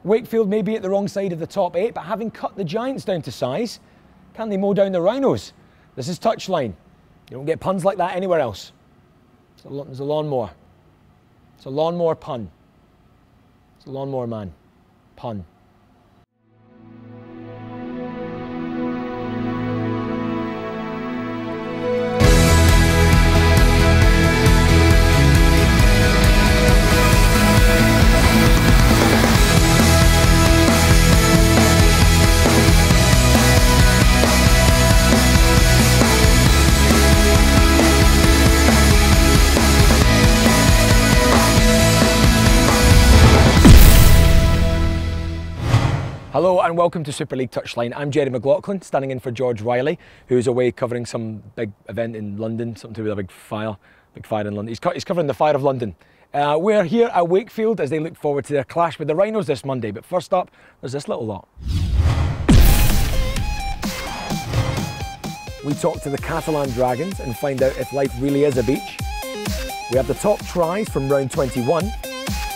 Wakefield may be at the wrong side of the top 8, but having cut the Giants down to size, can they mow down the Rhinos? This is Touchline. You don't get puns like that anywhere else. There's a lawnmower. It's a lawnmower pun. It's a lawnmower man. Pun. Hello and welcome to Super League Touchline. I'm Jerry McLaughlin, standing in for George Riley, who's away covering some big event in London, something to do with a big fire in London. He's covering the Fire of London. We're here at Wakefield as they look forward to their clash with the Rhinos this Monday. But first up, there's this little lot. We talk to the Catalan Dragons and find out if life really is a beach. We have the top tries from round 21.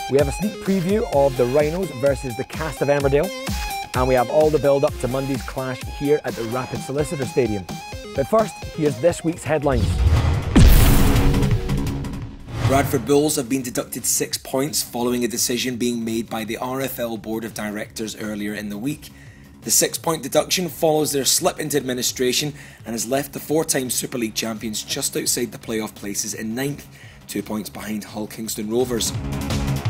We have a sneak preview of the Rhinos versus the cast of Emmerdale. And we have all the build up to Monday's clash here at the Rapid Solicitor Stadium. But first, here's this week's headlines. Bradford Bulls have been deducted 6 points following a decision being made by the RFL Board of Directors earlier in the week. The 6-point deduction follows their slip into administration and has left the 4-time Super League champions just outside the playoff places in 9th, 2 points behind Hull Kingston Rovers.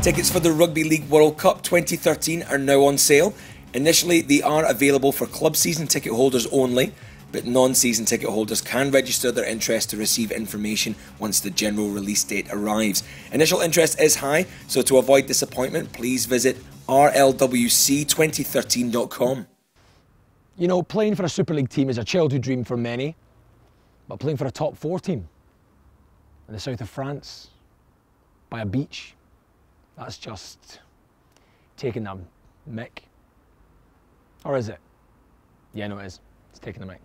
Tickets for the Rugby League World Cup 2013 are now on sale. Initially, they are available for club season ticket holders only, but non-season ticket holders can register their interest to receive information once the general release date arrives. Initial interest is high, so to avoid disappointment, please visit rlwc2013.com. You know, playing for a Super League team is a childhood dream for many, but playing for a top 4 team in the south of France, by a beach, that's just taking the mick. Or is it? Yeah, no, it is. It's taking the mic.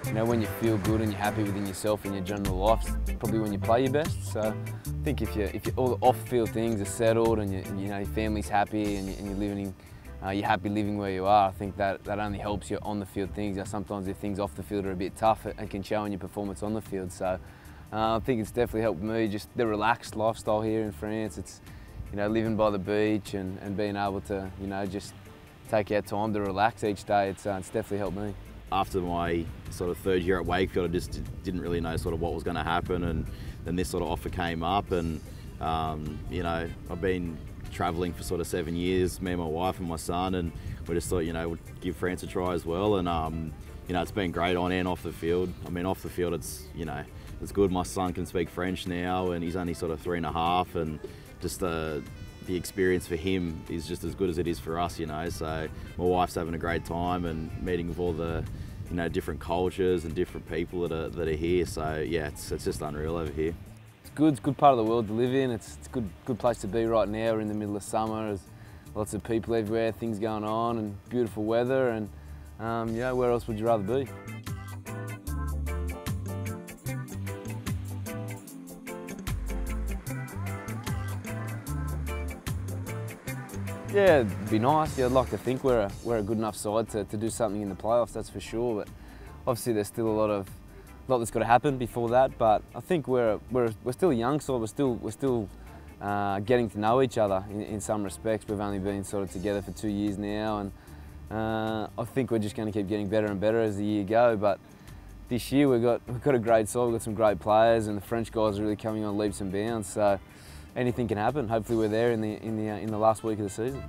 You know, when you feel good and you're happy within yourself and your general life, it's probably when you play your best. So I think if all the off-field things are settled and you know your family's happy and you're living. You're happy living where you are, I think that only helps you on the field things. You know, sometimes if things off the field are a bit tough, it can show in your performance on the field. So I think it's definitely helped me, just the relaxed lifestyle here in France. It's, you know, living by the beach and being able to, you know, just take our time to relax each day. It's definitely helped me. After my sort of 3rd year at Wakefield, I just didn't really know sort of what was going to happen, and then this sort of offer came up, and you know, I've been travelling for sort of 7 years, me and my wife and my son, and we just thought, you know, we'd give France a try as well. And you know, it's been great on and off the field. I mean, off the field, it's, you know, it's good. My son can speak French now, and he's only sort of 3.5, and just the experience for him is just as good as it is for us, you know. So my wife's having a great time and meeting with all the, you know, different cultures and different people that are here. So yeah, it's just unreal over here. It's a good part of the world to live in. It's a good place to be right now. We're in the middle of summer. There's lots of people everywhere, things going on, and beautiful weather. And yeah, where else would you rather be? Yeah, it'd be nice. Yeah, I'd like to think we're a good enough side to do something in the playoffs. That's for sure. But obviously, there's still a lot that's got to happen before that. But I think we're still a young side. We're still getting to know each other in some respects. We've only been sort of together for 2 years now, and I think we're just going to keep getting better and better as the year goes. But this year we've got a great side. We've got some great players, and the French guys are really coming on leaps and bounds. So anything can happen. Hopefully we're there in the last week of the season.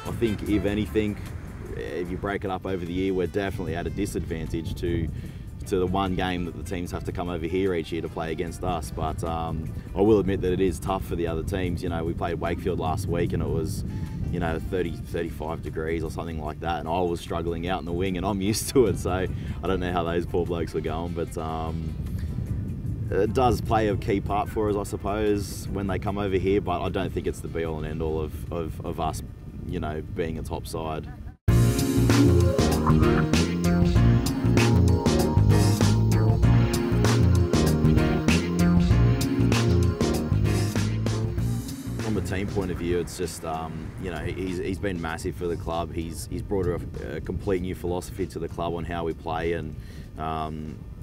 I think, if anything, if you break it up over the year, we're definitely at a disadvantage to the one game that the teams have to come over here each year to play against us. But I will admit that it is tough for the other teams. You know, we played Wakefield last week, and it was, you know, 30, 35 degrees or something like that, and I was struggling out in the wing, and I'm used to it, so I don't know how those poor blokes were going, but it does play a key part for us, I suppose, when they come over here, but I don't think it's the be-all and end-all of us, you know, being a top side. From a team point of view, it's just, you know, he's been massive for the club. He's brought a complete new philosophy to the club on how we play, and I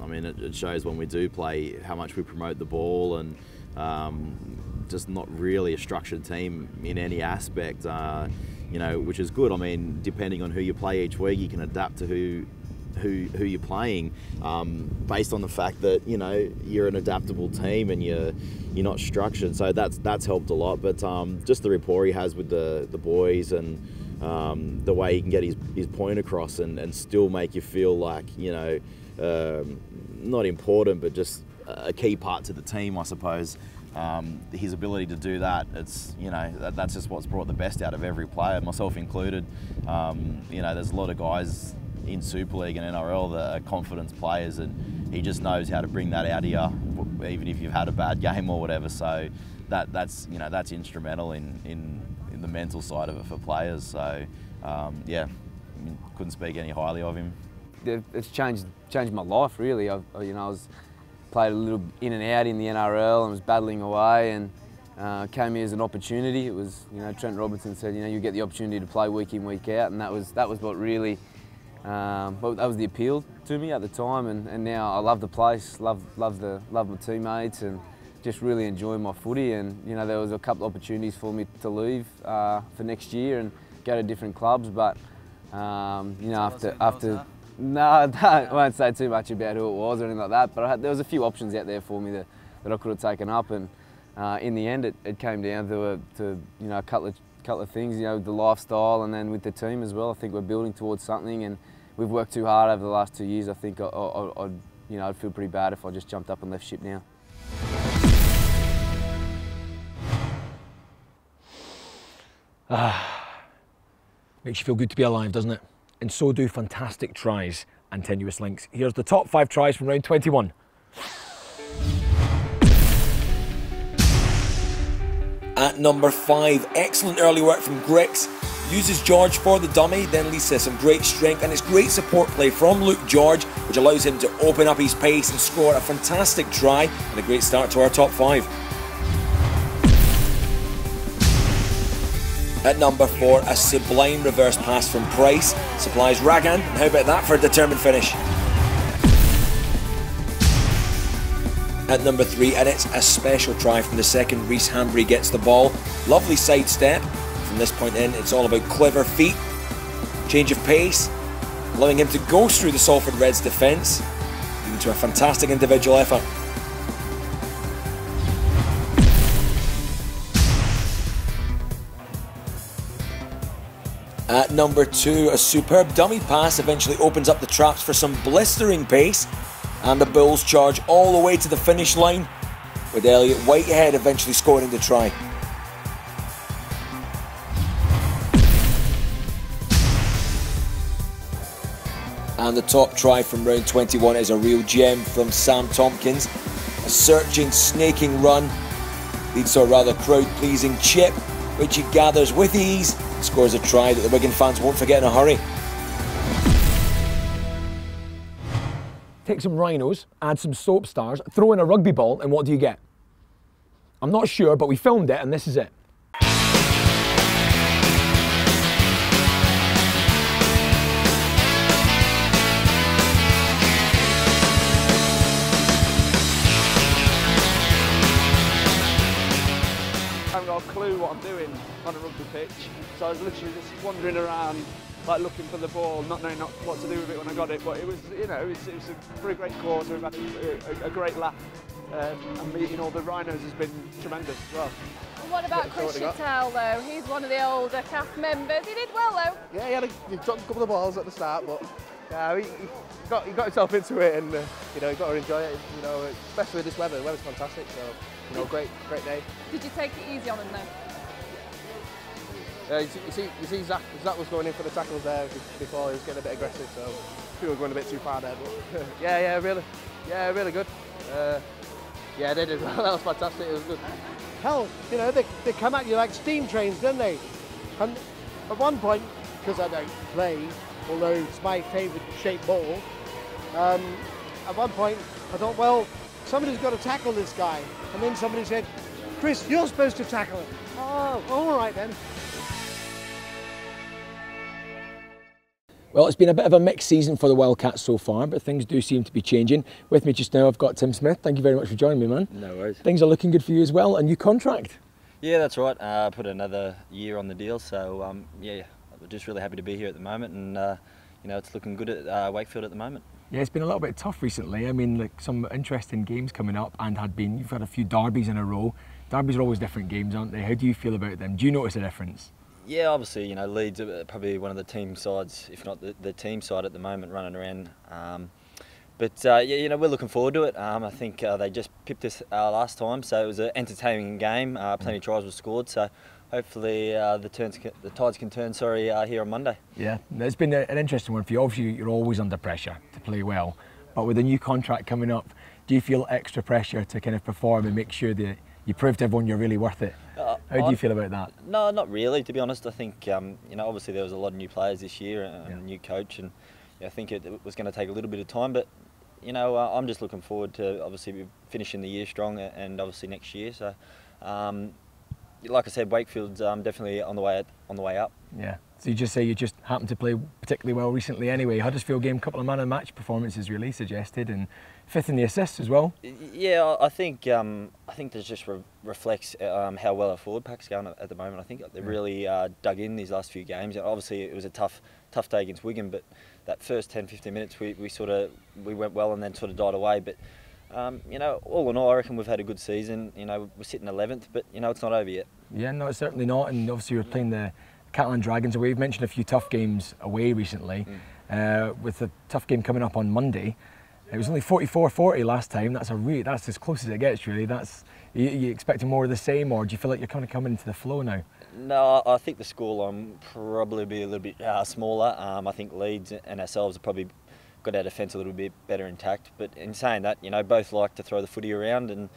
mean, it shows when we do play how much we promote the ball, and just not really a structured team in any aspect, you know, which is good. I mean, depending on who you play each week, you can adapt to who you're playing, based on the fact that, you know, you're an adaptable team and you're not structured. So that's helped a lot. But just the rapport he has with the boys, and the way he can get his point across and still make you feel like, you know, not important, but just a key part to the team, I suppose. His ability to do that, it's, you know, that's just what's brought the best out of every player, myself included. You know, there's a lot of guys in Super League and NRL that are confidence players, and he just knows how to bring that out of you, even if you've had a bad game or whatever. So that's you know, that's instrumental in the mental side of it for players. So yeah, I mean, couldn't speak any highly of him. It's changed my life, really. You know, I was played a little in and out in the NRL and was battling away, and came here as an opportunity. It was, you know, Trent Robinson said, you know, you get the opportunity to play week in, week out, and that was what really, that was the appeal to me at the time. And now I love the place, love my teammates, and just really enjoy my footy. And, you know, there was a couple of opportunities for me to leave for next year and go to different clubs, but you know, after. No, I won't say too much about who it was or anything like that, but there was a few options out there for me that I could have taken up, and in the end it came down to you know, a couple of things, you know, the lifestyle, and then with the team as well. I think we're building towards something, and we've worked too hard over the last 2 years. I think I'd feel pretty bad if I just jumped up and left ship now. Makes you feel good to be alive, doesn't it? And so do fantastic tries and tenuous links. Here's the top 5 tries from round 21. At number 5, excellent early work from Grix. Uses George for the dummy, then leads to some great strength, and it's great support play from Luke George, which allows him to open up his pace and score a fantastic try, and a great start to our top 5. At number 4, a sublime reverse pass from Price supplies Ragan, and how about that for a determined finish? At number 3, and it's a special try from the second Reece Hambury gets the ball. Lovely sidestep. From this point in, it's all about clever feet, change of pace, allowing him to go through the Salford Reds defence, leading to a fantastic individual effort. At number 2, a superb dummy pass eventually opens up the traps for some blistering pace, and the Bulls charge all the way to the finish line, with Elliot Whitehead eventually scoring the try. And the top try from round 21 is a real gem from Sam Tompkins. A searching, snaking run leads to a rather crowd-pleasing chip, which he gathers with ease, scores a try that the Wigan fans won't forget in a hurry. Take some Rhinos, add some soap stars, throw in a rugby ball, and what do you get? I'm not sure, but we filmed it, and this is it. I haven't got a clue what I'm doing on a rugby pitch, so I was literally just wandering around, like looking for the ball, not knowing what to do with it when I got it. But it was, you know, it was a pretty great quarter. We've had a great laugh, and meeting all the Rhinos has been tremendous as well. And what about Chris Chattel though? He's one of the older cast members. He did well though. Yeah, he dropped a couple of balls at the start, but yeah, he got himself into it, and you know, he got to enjoy it. You know, especially with this weather. The weather's fantastic, so you know, great day. Did you take it easy on him though? You see Zach was going in for the tackles there before. He was getting a bit aggressive, so people were going a bit too far there. But yeah, really good. Yeah, they did well. That was fantastic. It was good. Hell, you know, they come at you like steam trains, don't they? And at one point, because I don't play, although it's my favourite shaped ball, at one point I thought, well, somebody's got to tackle this guy. And then somebody said, Chris, you're supposed to tackle him. Oh, all right then. Well, it's been a bit of a mixed season for the Wildcats so far, but things do seem to be changing. With me just now, I've got Tim Smith. Thank you very much for joining me, man. No worries. Things are looking good for you as well. A new contract. Yeah, that's right. Put another year on the deal, so yeah, we're just really happy to be here at the moment, and you know, it's looking good at Wakefield at the moment. Yeah, it's been a little bit tough recently. I mean, like some interesting games coming up, and you've had a few derbies in a row. Derbies are always different games, aren't they? How do you feel about them? Do you notice a difference? Yeah, obviously, you know, Leeds are probably one of the team sides, if not the team side at the moment, running around. But yeah, you know, we're looking forward to it. I think they just pipped us last time, so it was an entertaining game. Plenty of tries were scored, so hopefully the tides can turn. Here on Monday. Yeah, it's been an interesting one for you. Obviously, you're always under pressure to play well, but with a new contract coming up, do you feel extra pressure to kind of perform and make sure that you prove to everyone you're really worth it? How do you feel about that? No, not really, to be honest. I think, you know, obviously there was a lot of new players this year and a new coach, and I think it was going to take a little bit of time, but, you know, I'm just looking forward to obviously finishing the year strong and obviously next year. So, like I said, Wakefield's definitely on the way up. Yeah. So you just say you just happened to play particularly well recently anyway. Huddersfield game, couple of man of the match performances really suggested, and 5th in the assists as well. Yeah, I think that just reflects how well our forward pack's going at the moment. I think they've really dug in these last few games. Obviously, it was a tough day against Wigan, but that first 10-15 minutes we went well and then sort of died away. But you know, all in all, I reckon we've had a good season. You know, we're sitting 11th, but you know, it's not over yet. Yeah, no, it's certainly not. And obviously, we're playing the Catalan Dragons away. We've mentioned a few tough games away recently. With a tough game coming up on Monday. It was only 44-40 last time. That's as close as it gets, really. You expecting more of the same, or do you feel like you're kind of coming into the flow now? No, I think the scoreline probably be a little bit smaller. I think Leeds and ourselves have probably got our defence a little bit better intact. But in saying that, you know, both like to throw the footy around, and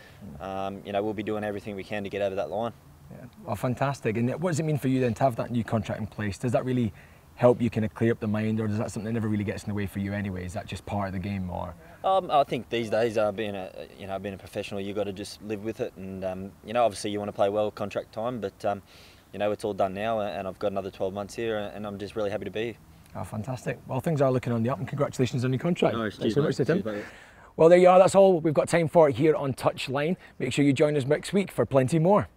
you know, we'll be doing everything we can to get over that line. Yeah. Well, fantastic. And what does it mean for you then to have that new contract in place? Does that really help you kind of clear up the mind, or is that something that never really gets in the way for you anyway? Is that just part of the game, or? I think these days, being a professional, you've got to just live with it, and you know, obviously you want to play well contract time, but you know, it's all done now, and I've got another 12 months here, and I'm just really happy to be here. Oh, fantastic. Well, things are looking on the up, and congratulations on your contract. No, thanks so much, Tim. Well, there you are. That's all we've got time for here on Touchline. Make sure you join us next week for plenty more.